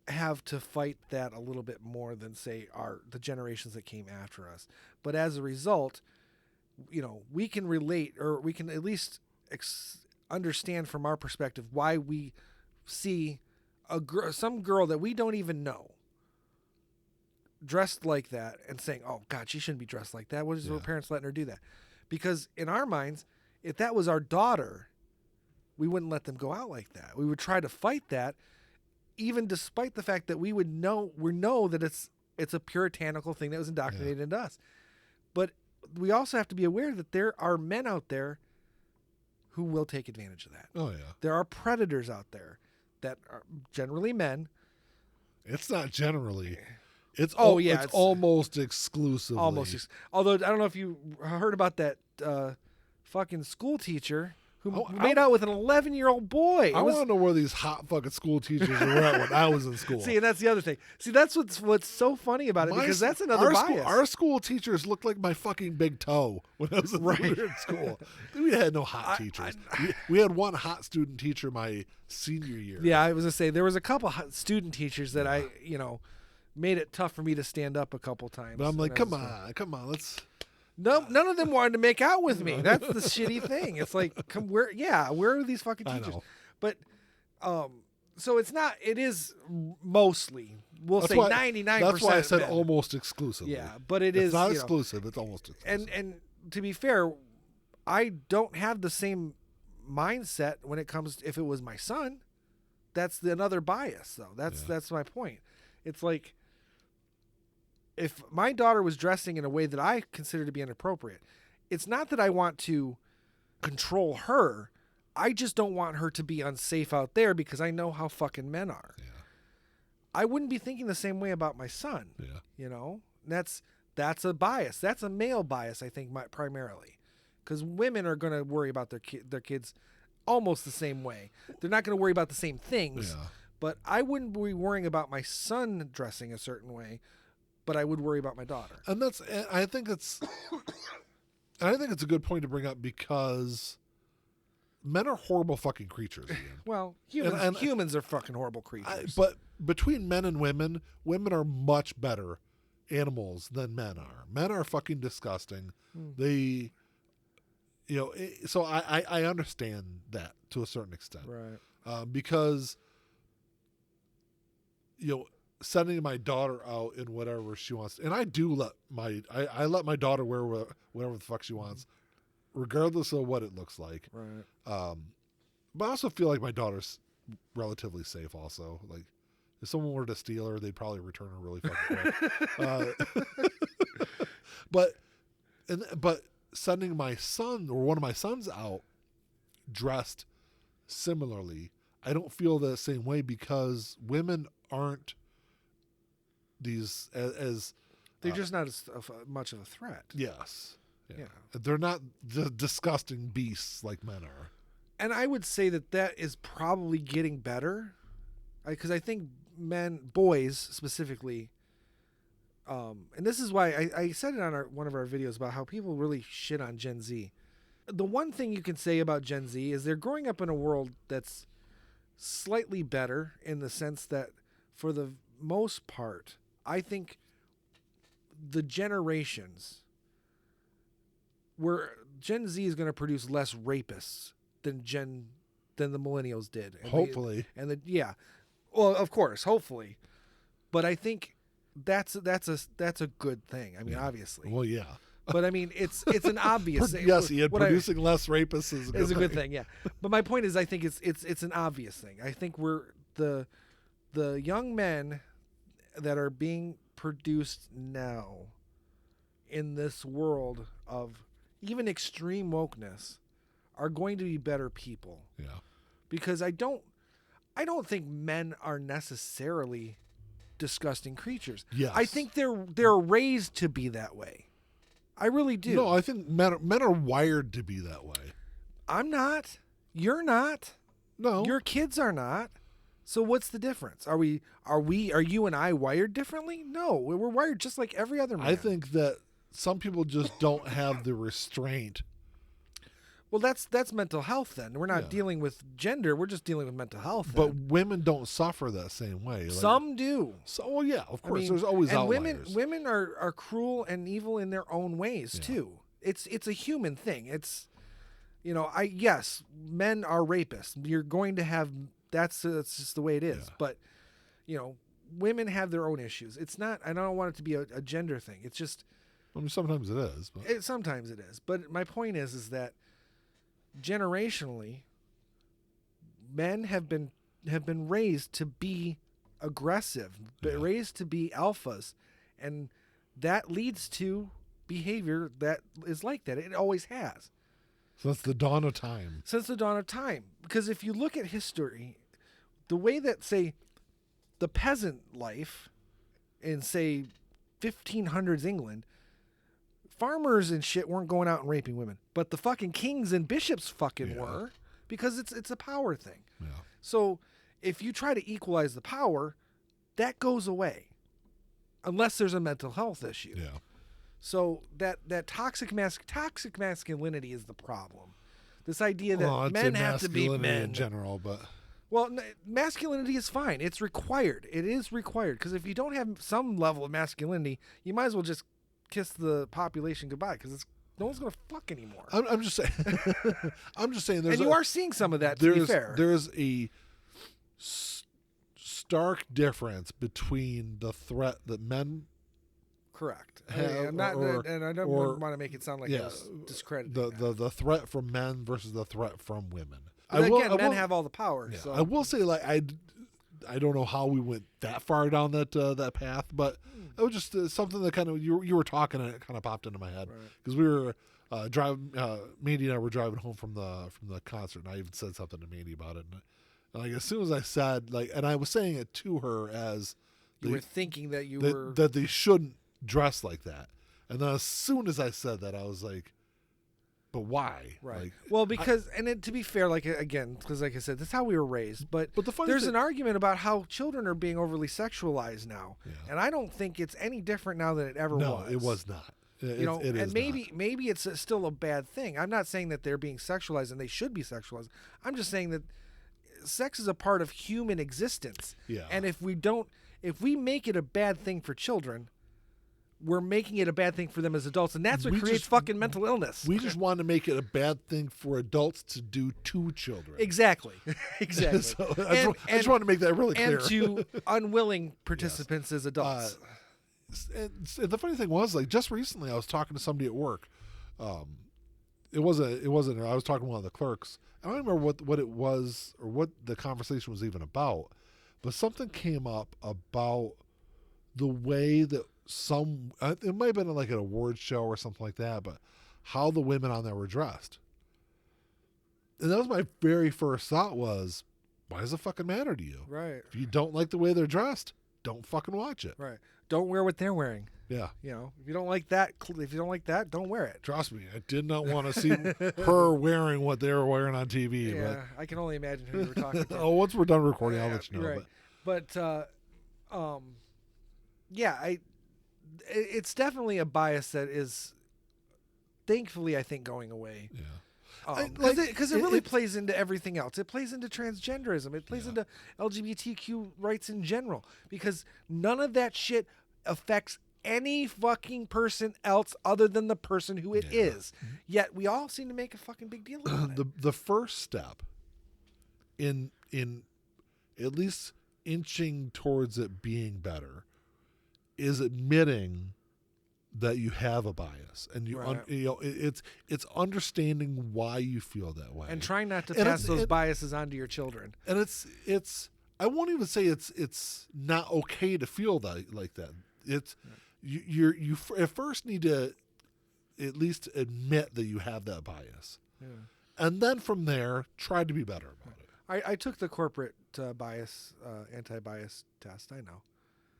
have to fight that a little bit more than, say, the generations that came after us. But as a result, you know, we can relate, or we can at least understand from our perspective why we see some girl that we don't even know dressed like that and saying, oh God, she shouldn't be dressed like that. What is her parents letting her do that? Because in our minds, if that was our daughter, we wouldn't let them go out like that. We would try to fight that, even despite the fact that we know that it's a puritanical thing that was indoctrinated into us. But we also have to be aware that there are men out there who will take advantage of that. Oh yeah. There are predators out there that are generally men. It's not generally. It's almost exclusively. Although I don't know if you heard about that fucking school teacher who made out with an 11-year-old boy. I want to know where these hot fucking school teachers were at when I was in school. See, and that's the other thing. See, that's what's so funny about it, because that's another bias. Our school teachers looked like my fucking big toe when I was in school. We had no hot teachers. We had one hot student teacher my senior year. Yeah, I was going to say, there was a couple hot student teachers that made it tough for me to stand up a couple times. But I'm like, come on, let's... No, none of them wanted to make out with me. That's the shitty thing. It's like, where are these fucking teachers? But, so it is mostly, we'll say 99%. That's why I said almost exclusively. Yeah, but it's not exclusive. It's almost exclusive. And to be fair, I don't have the same mindset when it comes to, if it was my son. That's another bias, though. That's my point. It's like, if my daughter was dressing in a way that I consider to be inappropriate, it's not that I want to control her. I just don't want her to be unsafe out there, because I know how fucking men are. Yeah. I wouldn't be thinking the same way about my son. Yeah. You know, that's that's a bias. That's a male bias, I think, primarily, because women are going to worry about their kids almost the same way. They're not going to worry about the same things. Yeah. But I wouldn't be worrying about my son dressing a certain way, but I would worry about my daughter. And I think it's a good point to bring up because men are horrible fucking creatures. Ian. Well, humans are fucking horrible creatures. But between men and women are much better animals than men are. Men are fucking disgusting. They, so I understand that to a certain extent. Right. Because, sending my daughter out in whatever she wants, and I do let I let my daughter wear whatever the fuck she wants, regardless of what it looks like. Right. But I also feel like my daughter's relatively safe. Also, like if someone were to steal her, they'd probably return her really fucking quick. But sending my son or one of my sons out dressed similarly, I don't feel the same way because women aren't these as they're just not as much of a threat. Yes. Yeah. They're not the disgusting beasts like men are. And I would say that is probably getting better, because I think boys specifically, and this is why I said it on one of our videos about how people really shit on Gen Z. The one thing you can say about Gen Z is they're growing up in a world that's slightly better in the sense that, for the most part, I think the generations where Gen Z is going to produce less rapists than the millennials did. Hopefully. Well, of course, hopefully. But I think that's a good thing. I mean, obviously. Well, yeah. But I mean, it's an obvious thing. Yes, Ian, producing less rapists is a good thing. Yeah. But my point is, I think it's an obvious thing. I think we're the young men that are being produced now in this world of even extreme wokeness are going to be better people. Yeah. Because I don't think men are necessarily disgusting creatures. Yes. I think they're raised to be that way. I really do. No, I think men are wired to be that way. I'm not. You're not. No. Your kids are not. So what's the difference? Are you and I wired differently? No, we're wired just like every other man. I think that some people just don't have the restraint. Well, that's mental health then. We're not dealing with gender. We're just dealing with mental health. But women don't suffer that same way. Some do. So, well, yeah, of course. There's always outliers. Women are cruel and evil in their own ways too. It's a human thing. It's, yes, men are rapists. You're going to have that's just the way it is. Yeah. But, women have their own issues. It's not. I don't want it to be a gender thing. It's just. I mean, sometimes it is. But. Sometimes it is. But my point is that generationally, men have been raised to be aggressive, raised to be alphas, and that leads to behavior that is like that. It always has. Since the dawn of time. Because if you look at history, the way that, say, the peasant life in, say, 1500s England, farmers and shit weren't going out and raping women, but the fucking kings and bishops fucking were, because it's a power thing. Yeah. So if you try to equalize the power, that goes away, unless there's a mental health issue. Yeah. So that toxic masculinity is the problem. This idea that men have to be men in general, but. Well, masculinity is fine. It's required. It is required, because if you don't have some level of masculinity, you might as well just kiss the population goodbye, because no one's gonna fuck anymore. I'm just saying. I'm just saying. And you are seeing some of that. To be fair, there's a stark difference between the threat that men. Correct. Have, and I don't want to make it sound like I was discrediting the threat from men versus the threat from women. Men have all the power. Yeah, so. I will say, like, I don't know how we went that far down that path, but it was just something that kind of you were talking and it kind of popped into my head because we were driving. Mandy and I were driving home from the concert, and I even said something to Mandy about it. And like as soon as I said and I was saying it to her as you were thinking that that they shouldn't dress like that. And then as soon as I said that, I was like, but why? Right. Like, Well, because to be fair, like again, because like I said, that's how we were raised. But the funny there's thing, an argument about how children are being overly sexualized now, Yeah. and I don't think it's any different now than it ever no, was. it was not. You know, it and is maybe it's still a bad thing. I'm not saying that they're being sexualized and they should be sexualized. I'm just saying that sex is a part of human existence. Yeah. And if we make it a bad thing for children, we're making it a bad thing for them as adults, and that's what creates fucking mental illness. We just want to make it a bad thing for adults to do to children. Exactly. Exactly. So I just want to make that really clear. And to unwilling participants as adults. And the funny thing was, like, just recently I was talking to somebody at work. It wasn't her. I was talking to one of the clerks. I don't remember what it was or what the conversation was even about, but something came up about the way that it might have been like an award show or something like that, but how the women on there were dressed. And that was my very first thought was, why does it fucking matter to you? Right. If you don't like the way they're dressed, don't fucking watch it. Right. Don't wear what they're wearing. Yeah. You know, if you don't like that, don't wear it. Trust me, I did not want to see her wearing what they were wearing on TV. Yeah, I can only imagine who you were talking to. Oh, once we're done recording, I'll let you know. Right. But yeah, it's definitely a bias that is, thankfully, I think, going away. Yeah. Because it really plays into everything else. It plays into transgenderism. It plays into LGBTQ rights in general. Because none of that shit affects any fucking person else other than the person who it is. Yet we all seem to make a fucking big deal about it. The first step in at least inching towards it being better is admitting that you have a bias, and it's understanding why you feel that way, and trying not to pass those biases onto your children. And it's I won't even say it's not okay to feel that like that. It's you at first need to at least admit that you have that bias, and then from there try to be better about it. I took the corporate bias anti-bias test. I know.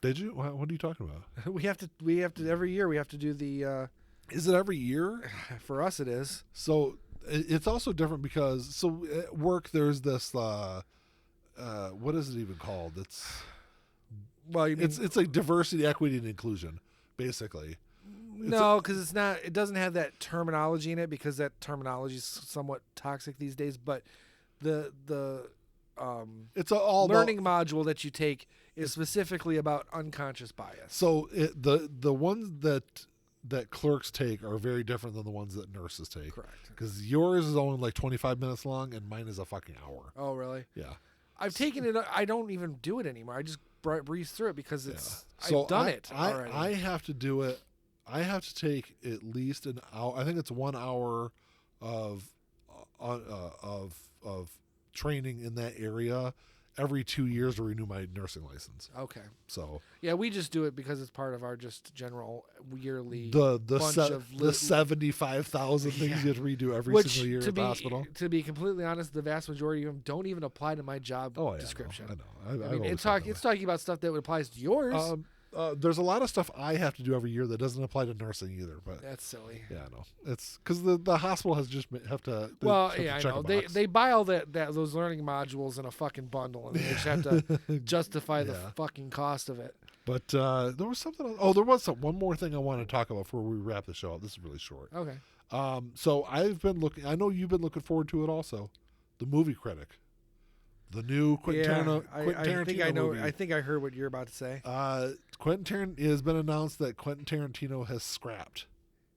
Did you? What are you talking about? We have to every year we have to do the. Is it every year? For us, it is. So it's also different because at work there's this. What is it even called? It's like diversity, equity, and inclusion, basically. No, because it's not. It doesn't have that terminology in it because that terminology is somewhat toxic these days. But the it's all learning module that you take is specifically about unconscious bias. So the ones that clerks take are very different than the ones that nurses take. Correct. Because yours is only like 25 minutes long and mine is a fucking hour. Oh, really? Yeah. I've taken it. I don't even do it anymore. I just breeze through it because it's. So I've done it already. I have to do it. I have to take at least an hour. I think it's 1 hour of training in that area every 2 years to renew my nursing license. Okay. So yeah, we just do it because it's part of our just general yearly the 75,000 things you have to redo every single year at the hospital. To be completely honest, the vast majority of them don't even apply to my job description. I know. I mean, it's talking about stuff that applies to yours. There's a lot of stuff I have to do every year that doesn't apply to nursing either. But that's silly. Yeah, I know. It's because the hospital has just have to. I know. They buy all those learning modules in a fucking bundle, and they just have to justify the fucking cost of it. But there was something else. Oh, there was one more thing I want to talk about before we wrap the show up. This is really short. Okay. So I've been looking. I know you've been looking forward to it also. The Movie Critic. The new Quentin Tarantino movie. I think I heard what you're about to say. It has been announced that Quentin Tarantino has scrapped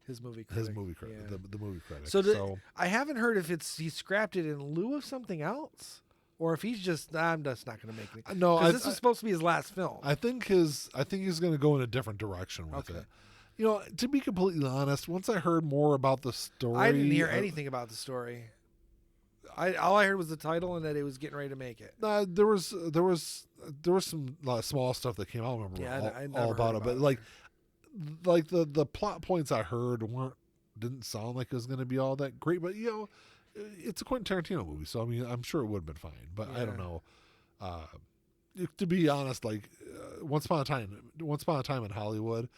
his movie critic. Yeah. The movie critic. So I haven't heard if he scrapped it in lieu of something else, or if he's just I'm just not going to make it. No, this was supposed to be his last film. I think he's going to go in a different direction with it. You know, to be completely honest, once I heard more about the story, I didn't hear anything about the story. All I heard was the title and that it was getting ready to make it. There was some small stuff that came out. I don't remember all about it, but like the plot points I heard didn't sound like it was going to be all that great. But you know, it's a Quentin Tarantino movie, so I mean, I'm sure it would have been fine. But I don't know. To be honest, like Once Upon a Time in Hollywood,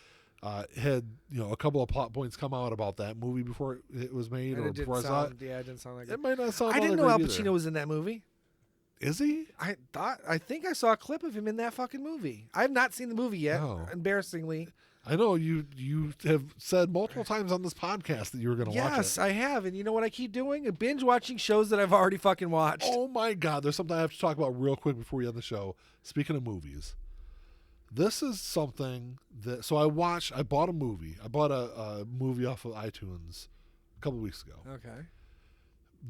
Had a couple of plot points come out about that movie before it was made, And or it didn't before I saw it. sound. Yeah, it didn't sound like It might not sound. I didn't know all Al that Pacino great was in that movie. either. Is he? I think I saw a clip of him in that fucking movie. I have not seen the movie yet. No. Embarrassingly. I know you have said multiple times on this podcast that you were going to watch it. Yes, I have. And you know what I keep doing? Binge watching shows that I've already fucking watched. Oh my God! There's something I have to talk about real quick before we end the show. Speaking of movies, this is something that. So I bought a movie. I bought a movie off of iTunes a couple weeks ago Okay.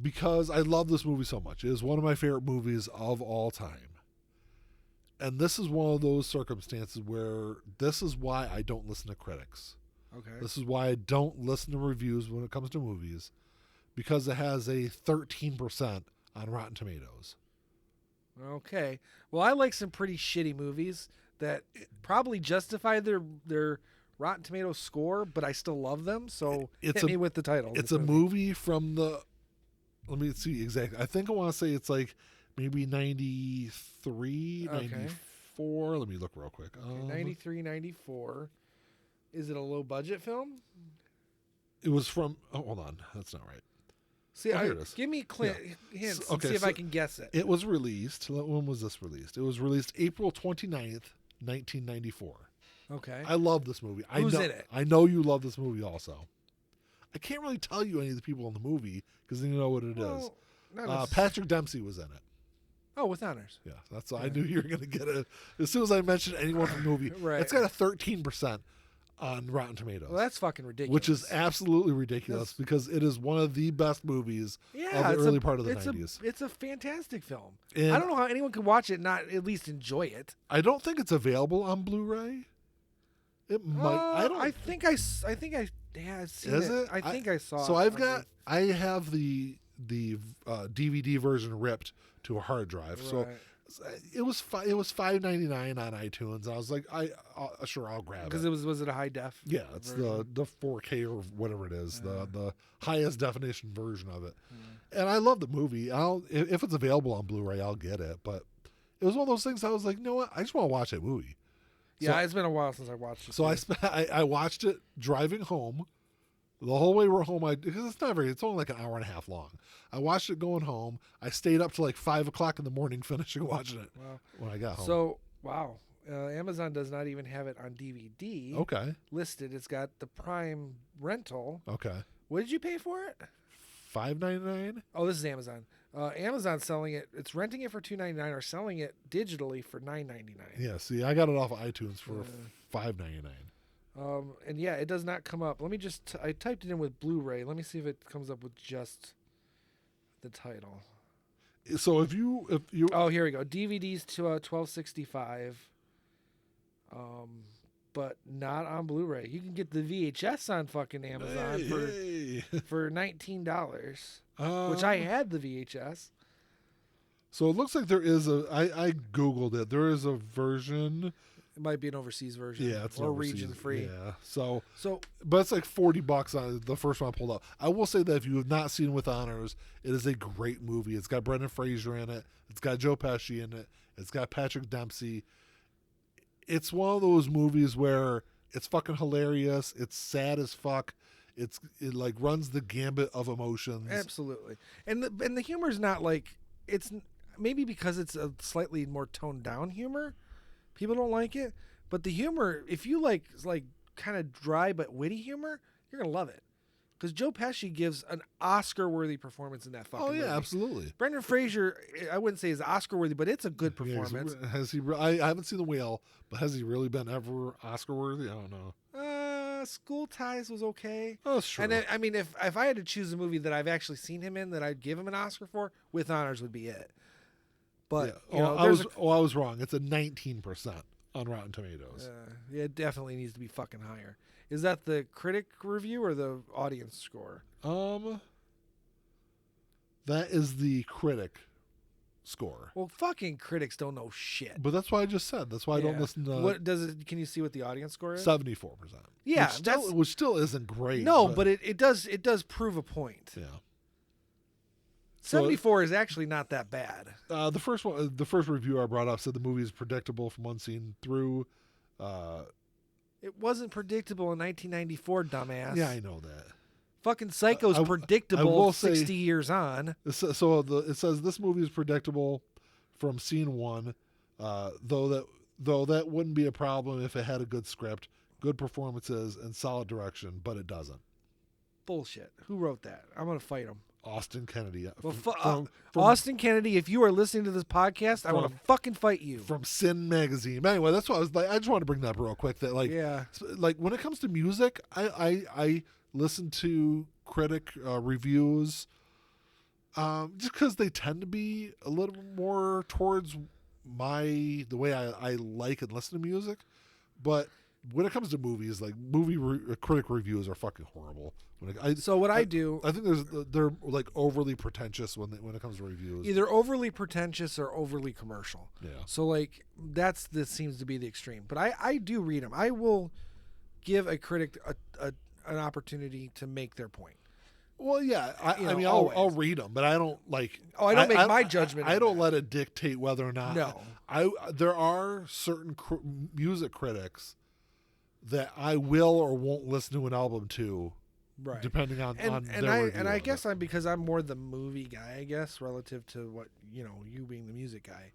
because I love this movie so much. It is one of my favorite movies of all time. And this is one of those circumstances where this is why I don't listen to critics. Okay. This is why I don't listen to reviews when it comes to movies, because it has a 13% on Rotten Tomatoes. Okay. Well, I like some pretty shitty movies that probably justify their Rotten Tomatoes score, but I still love them. So hit me with the title. It's a movie from the. Let me see exactly. I think I want to say it's like maybe 93, Okay. 94. Let me look real quick. 93, 94. Is it a low budget film? It was from. Oh, hold on. That's not right. See, here it is. give me hints So- and see if I can guess it. It was released. When was this released? It was released April 29th, 1994. Okay. I love this movie. Who's I know, in it? I know you love this movie also. I can't really tell you any of the people in the movie because then you know what it is. Well, not necess- Patrick Dempsey was in it. Oh, with honors. Yeah, that's. I knew you were going to get it as soon as I mentioned anyone from the movie. Right. It's got a 13% on Rotten Tomatoes, Well, that's fucking ridiculous. which is absolutely ridiculous because it is one of the best movies of the it's early part of the it's 90s. It's a fantastic film. And I don't know how anyone could watch it and not at least enjoy it. I don't think it's available on Blu-ray. It might. I don't. I think I've seen Is it. it? I think I saw. So it. I have the DVD version ripped to a hard drive. So Right. it was $5.99 on iTunes. I was like, sure, I'll grab Because it. was it a high def? Yeah, it's version? the 4K or whatever it is, the highest definition version of it. And I love the movie. If it's available on Blu-ray, I'll get it. But it was one of those things I was like, you know what? I just want to watch that movie. Yeah, So- it's been a while since I watched it. So I watched it driving home. The whole way we're home, because it's only like an hour and a half long. I watched it going home. I stayed up till like 5 o'clock in the morning finishing watching it Wow. when I got home. So wow, Amazon does not even have it on DVD Okay. listed. It's got the Prime rental. Okay. What did you pay for it? $5.99. Oh, this is Amazon. Amazon's selling it. It's renting it for $2.99 or selling it digitally for $9.99. Yeah. See, I got it off of iTunes for $5.99. And yeah, it does not come up. Let me just. I typed it in with Blu-ray. Let me see if it comes up with just the title. So if you Oh, here we go. DVDs to $12.65. But not on Blu-ray. You can get the VHS on fucking Amazon for $19, which I had the VHS. So it looks like there is I googled it. There is a version. It might be an overseas version. Yeah, it's or overseas. region free. Yeah. So So but it's like $40 on the first one I pulled up. I will say that if you have not seen With Honors, it is a great movie. It's got Brendan Fraser in it. It's got Joe Pesci in it. It's got Patrick Dempsey. It's one of those movies where it's fucking hilarious. It's sad as fuck. It like runs the gambit of emotions. absolutely, and the humor is not like it's maybe because it's a slightly more toned down humor. People don't like it, but the humor, if you like kind of dry but witty humor, you're gonna love it. Because Joe Pesci gives an Oscar-worthy performance in that fucking Oh yeah, movie. absolutely. Brendan Fraser, I wouldn't say is Oscar-worthy, but it's a good performance. Yeah, has he? I haven't seen The Whale, but has he really been ever Oscar worthy? I don't know. School Ties was okay. Oh, that's true. And then, I mean, if I had to choose a movie that I've actually seen him in that I'd give him an Oscar for, With Honors would be it. But yeah. you know, I was wrong. It's a 19% on Rotten Tomatoes. yeah, it definitely needs to be fucking higher. Is that the critic review or the audience score? That is the critic score. Well, fucking critics don't know shit. But that's why I just said. That's why I don't Yeah. listen to What does it? Can you see what the audience score is? 74%. Yeah, which still isn't great. No, but it does prove a point. yeah. 74 is actually not that bad. The first review I brought up said the movie is predictable from one scene through. It wasn't predictable in 1994, dumbass. Yeah, I know that. Fucking Psycho's I predictable will 60 say- years on. It says this movie is predictable from scene one, though that wouldn't be a problem if it had a good script, good performances, and solid direction, but it doesn't. Bullshit. Who wrote that? I'm going to fight him. Austin Kennedy. Well, from Austin Kennedy, if you are listening to this podcast, I want to fucking fight you. from Sin Magazine. But anyway, that's what I was like. I just want to bring that up real quick. That Yeah. like when it comes to music, I listen to critic reviews, just because they tend to be a little more towards the way I like and listen to music. But when it comes to movies, like critic reviews are fucking horrible. So what I do, I think they're like overly pretentious when it comes to reviews. either overly pretentious or overly commercial. Yeah. So like this seems to be the extreme. But I do read them. I will give a critic an opportunity to make their point. Well, yeah. I mean, always. I'll read them, but I don't like. Oh, I don't make my judgment. I don't let it dictate whether or not. No. There are certain music critics that I will or won't listen to an album to. Right. Depending on their review I of guess it. because I'm more the movie guy, I guess, relative to what you being the music guy.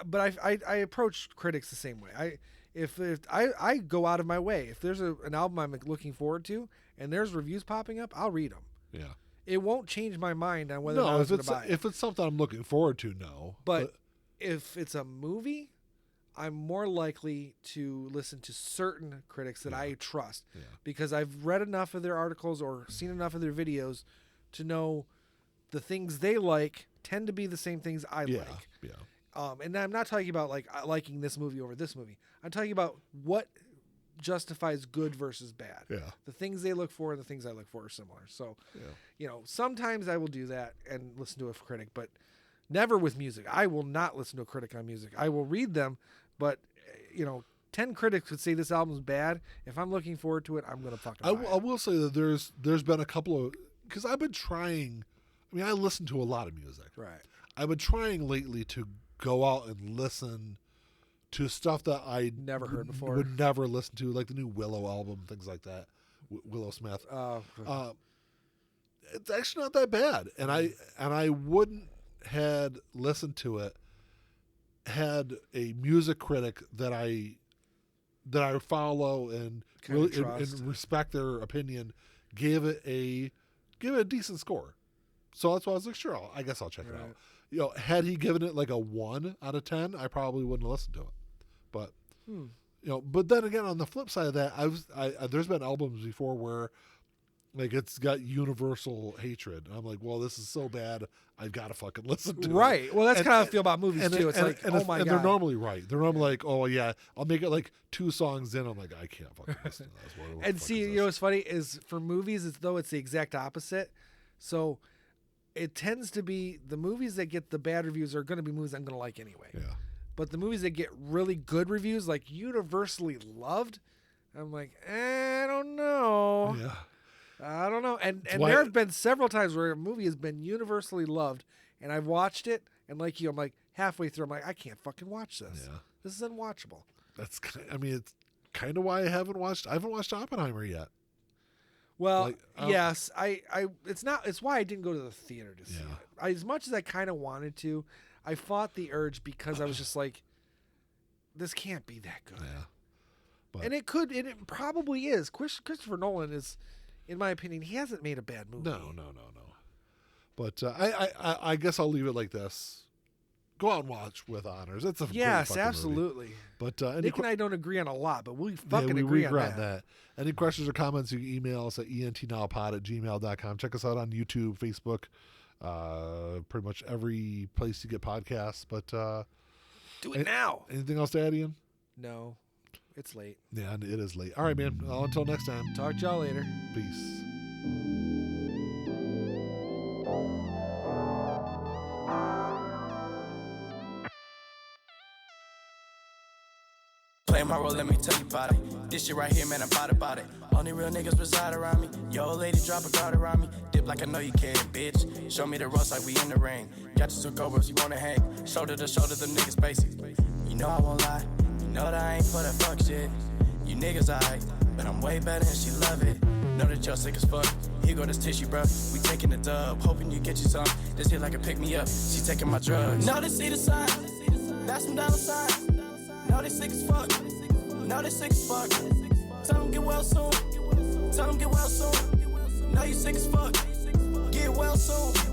But I approach critics the same way. If I go out of my way, if there's an album I'm looking forward to and there's reviews popping up, I'll read them. Yeah. It won't change my mind on whether or not I was going to buy it. If it's something I'm looking forward to, no. But if it's a movie, I'm more likely to listen to certain critics that I trust because I've read enough of their articles or seen enough of their videos to know the things they like tend to be the same things I like. Yeah. And I'm not talking about like liking this movie over this movie. I'm talking about what justifies good versus bad. Yeah. The things they look for and the things I look for are similar. So, sometimes I will do that and listen to a critic, but never with music. I will not listen to a critic on music. I will read them, but 10 critics would say this album's bad. If I'm looking forward to it, I'm going to fucking buy it. I will say that there's been a couple of, because I've been trying. I mean, I listen to a lot of music. Right. I've been trying lately to go out and listen to stuff that I Never heard before. Would never listen to, like the new Willow album, things like that. Willow Smith. It's actually not that bad, and I wouldn't had listened to it had a music critic that I follow and Kinda really trust. and respect their opinion give it a decent score. So that's why I was like, sure, I guess I'll check it out. Had he given it like a 1 out of 10, I probably wouldn't have listened to it. But but then again, on the flip side of that, there's been albums before where like it's got universal hatred. And I'm like, well, this is so bad, I've got to fucking listen to it. Right. Well, that's kind of how I feel about movies too. It's like, oh my God. And they're normally right. They're normally like, oh yeah, I'll make it like 2 songs in. I'm like, I can't fucking listen to this. And see, what's funny is for movies, it's the exact opposite. So it tends to be the movies that get the bad reviews are going to be movies I'm going to like anyway. Yeah. But the movies that get really good reviews, like universally loved, I'm like, I don't know. Yeah. I don't know. And there have been several times where a movie has been universally loved, and I've watched it, and like you, I'm like halfway through, I'm like, I can't fucking watch this. Yeah. This is unwatchable. It's kind of why I haven't watched Oppenheimer yet. Well, yes, it's why I didn't go to the theater to see it. As much as I kind of wanted to, I fought the urge because I was just like, this can't be that good. Yeah. But, and it probably is. Christopher Nolan is, in my opinion, he hasn't made a bad movie. No. But I guess I'll leave it like this. Go out and watch with honors. It's a great fucking absolutely. Movie. But Nick and I don't agree on a lot, but we fucking agree on that. Any questions or comments, you can email us at entnowpod@gmail.com. Check us out on YouTube, Facebook, pretty much every place you get podcasts. But do it now. Anything else to add, Ian? No. It's late. Yeah, it is late. All right, man. Well, until next time. Talk to y'all later. Peace. Play my role, let me tell you about it. This shit right here, man, I'm about it. Only real niggas reside around me. Yo, lady, drop a guard around me. Dip like I know you can, bitch. Show me the ropes like we in the ring. Got you some cobras, you wanna hang. Shoulder to shoulder, them niggas basic. You know I won't lie. You know that I ain't for that fuck shit. You niggas alright, but I'm way better and she love it. Know that y'all sick as fuck. Here go this tissue, bro. We taking the dub, hoping you get you some. This hit like a pick me up. She taking my drugs. Know they see the sign. That's some dollar signs. Know they sick as fuck. Know they sick as fuck. Tell them get well soon. Tell them get well soon. Know you sick as fuck. Get well soon.